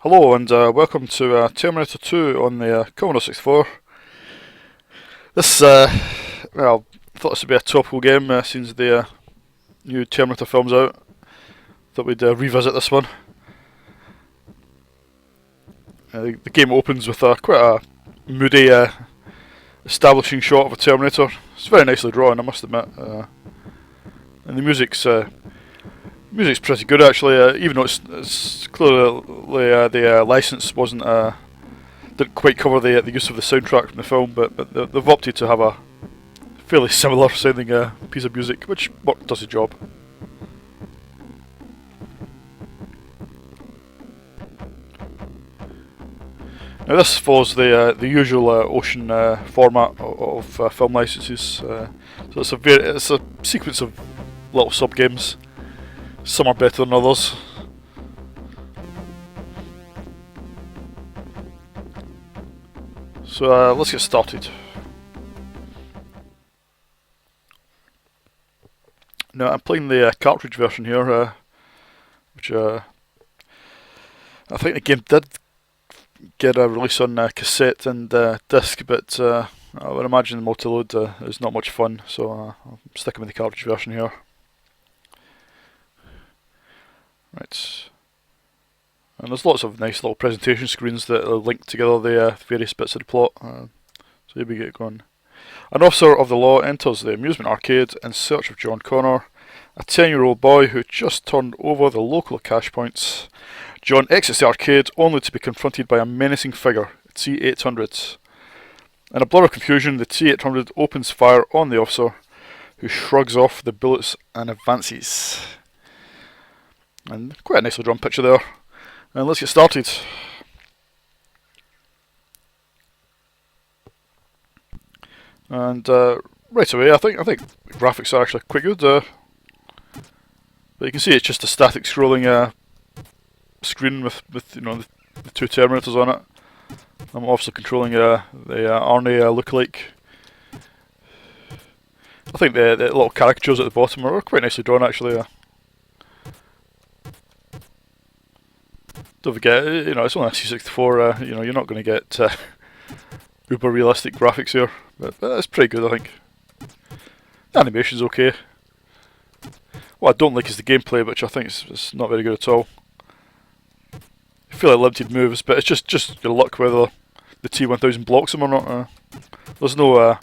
Hello and welcome to Terminator 2 on the Commodore 64. This, well, I thought this would be a topical game since the new Terminator film's out. Thought we'd revisit this one. The game opens with quite a moody establishing shot of a Terminator. It's very nicely drawn, I must admit. And the music's pretty good actually, even though it's clearly the license didn't quite cover the use of the soundtrack from the film, but they've opted to have a fairly similar sounding piece of music, which does the job. Now this follows the usual Ocean format of film licenses, so it's a sequence of little sub games. Some are better than others. So let's get started. Now I'm playing the cartridge version here, which I think the game did get a release on cassette and disc, but I would imagine the multi-load is not much fun, so I'm sticking with the cartridge version here. Right, and there's lots of nice little presentation screens that link together the various bits of the plot. So here we get going. An officer of the law enters the amusement arcade in search of John Connor, a 10-year-old boy who just turned over the local cash points. John exits the arcade only to be confronted by a menacing figure, T-800. In a blur of confusion, the T-800 opens fire on the officer, who shrugs off the bullets and advances. And quite a nicely drawn picture there. And let's get started. And right away, I think the graphics are actually quite good. But you can see it's just a static scrolling screen with the two Terminators on it. I'm also controlling the Arnie lookalike. I think the little caricatures at the bottom are quite nicely drawn actually. Don't forget, it's only a C64. You're not going to get uber realistic graphics here, but it's pretty good, I think. The animation's okay. What I don't like is the gameplay, which I think is not very good at all. I feel like limited moves, but it's just your luck whether the T1000 blocks them or not. There's no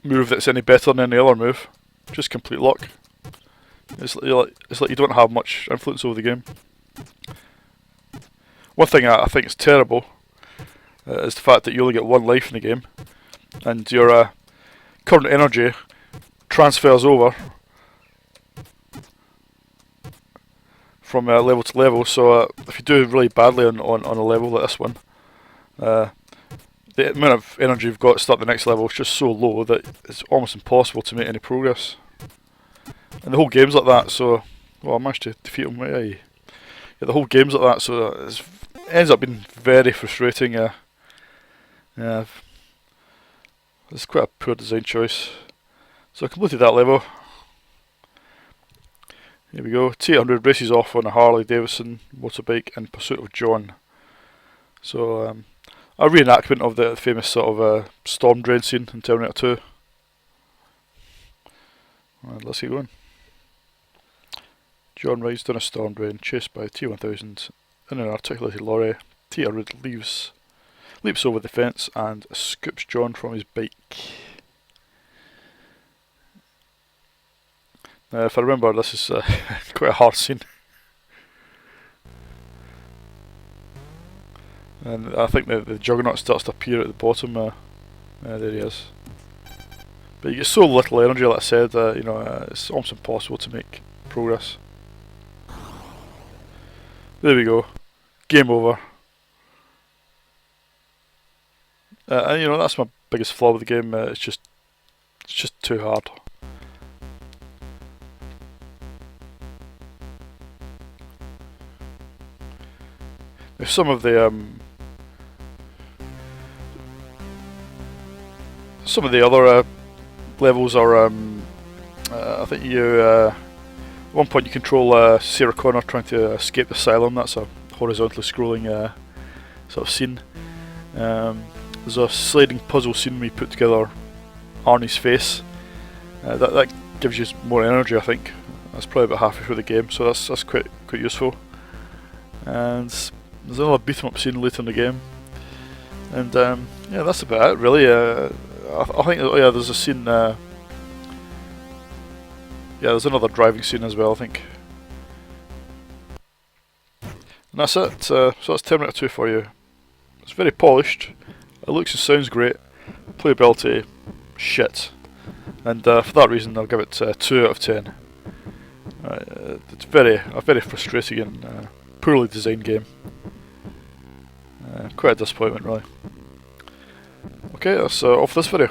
move that's any better than any other move. Just complete luck. It's like you don't have much influence over the game. One thing I think is terrible is the fact that you only get one life in the game, and your current energy transfers over from level to level. So if you do really badly on a level like this one, the amount of energy you've got to start the next level is just so low that it's almost impossible to make any progress. And the whole game's like that, so... Well, I managed to defeat him. Yeah, the whole game's like that, so it ends up being very frustrating. It's quite a poor design choice. So I completed that level. Here we go. T-800 races off on a Harley Davidson motorbike in pursuit of John. So, a reenactment of the famous sort of storm drain scene in Terminator 2. Right, let's keep going. John rides down a storm drain, chased by T-1000 in an articulated lorry. T-800 leaps over the fence and scoops John from his bike. Now, if I remember, this is quite a hard scene. And I think the Juggernaut starts to appear at the bottom. There he is. But you get so little energy, like I said, it's almost impossible to make progress. There we go. Game over. And that's my biggest flaw with the game. It's just too hard. If some of the other levels are I think you At one point you control Sarah Connor trying to escape the asylum. That's a horizontally scrolling sort of scene. There's a sliding puzzle scene where you put together Arnie's face. That gives you more energy, I think. That's probably about halfway through the game, so that's quite useful. And there's another beat 'em up scene later in the game. And yeah, that's about it really. I think there's a scene. Yeah, there's another driving scene as well, I think. And that's it. So that's Terminator 2 for you. It's very polished. It looks and sounds great. Playability, shit. And for that reason, I'll give it 2 out of 10. It's a very frustrating and poorly designed game. Quite a disappointment, really. Okay, that's all for this video.